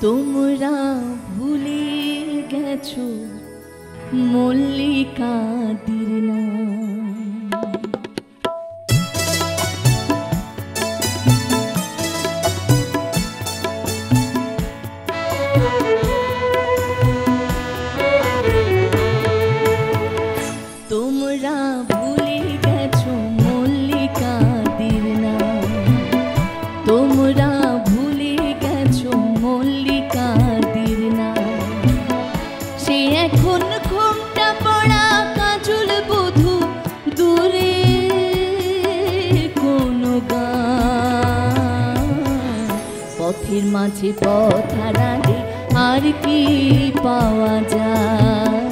তোমরা ভুলে গেছো মল্লিকাদির নাম। তোমরা ভুলে গেছো মল্লিকাদির নাম। তোমরা ভুলে গেছো মল্লিকাদির নাম। সে এখন ঘোমটা পড়া কাজল বধূ, দূরে কোনো গান। পথের মাঝে পথ হারালে আর কি পাওয়া যায়?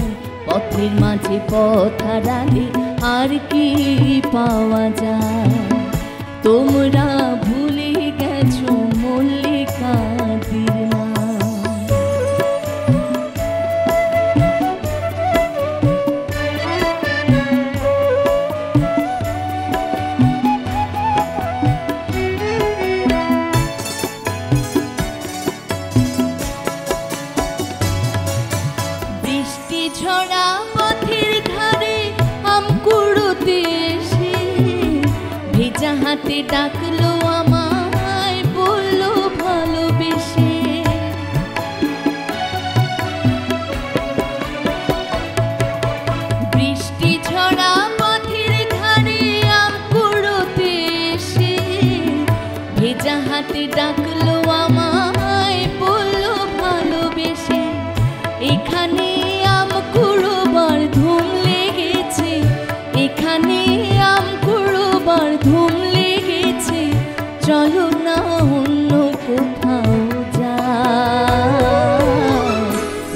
পথের মাঝে পথ হারালে আর কি পাওয়া যায়? তোমরা ভুলে গেছো মল্লিকাদির নাম। বৃষ্টি ঝরা পথের ধারে আম কুড়োতে এসে ভেজা হাতে ডাকলো আমায়, বললো ভালোবেসে। বৃষ্টি ঝরা পথের ধারে আম কুড়োতে এসে ভেজা হাতে ডাকলো আমায়, বললো ভালোবেসে। এখানে আম কুড়োবার ধুম লেগেছে, এখানে আম কুড়োবার ধুম লেগেছে। চলো না অন্য কোথাও যাই।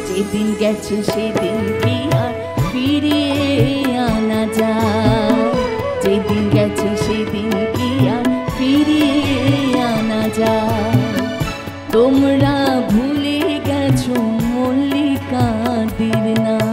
যেদিন গেছে সেদিন কি আর ফিরিয়ে আনা যায়? যেদিন গেছে সেদিন কি আর ফিরিয়ে আনা যায়? তোমরা ভুলে গেছো মল্লিকাদির নাম।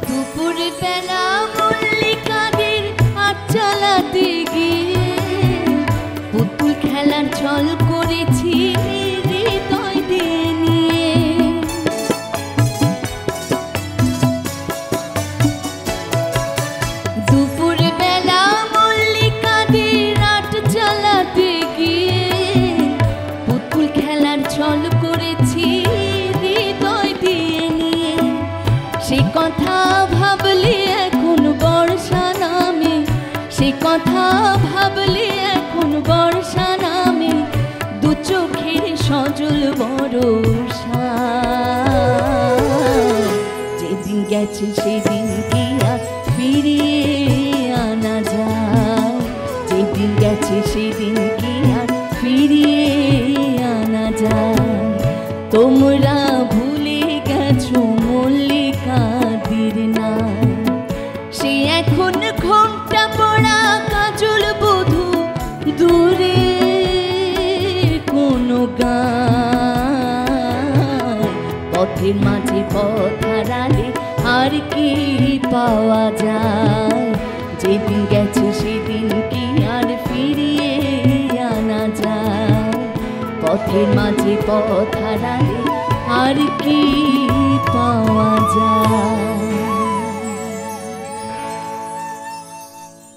দুপুর বেলা মল্লিকাদের হাত চালাতে গিয়ে পুতুল খেলার ছল করেছি হৃদয় দিয়ে নিয়ে। দুপুর বেলা মল্লিকাদের হাত চালাতে গিয়ে পুতুল খেলার ছল করেছি হৃদয় দিয়ে নিয়ে। সে কথা ভাবলে এখন বর্ষা নামে, সে কথা ভাবলে এখন বর্ষা নামে। দু চোখের সজল বরষা। যেদিন গেছে সেদিন কি আর ফিরিয়ে আনা যায়? যেদিন গেছে সেদিন কি আর ফিরিয়ে আনা যায়? তোমরা ভুলে গেছো মল্লিকাদির নাম। সে এখন ঘোমটা পড়া কাজল বধূ, দূরে কোনো গান। পথের মাঝে পথ হারালে আর কি পাওয়া যায়? যেদিন গেছে সেদিন কি আর ফিরিয়ে আনা যায়? পথের মাঝে পথ হারালে আর কি পাওয়া যায়?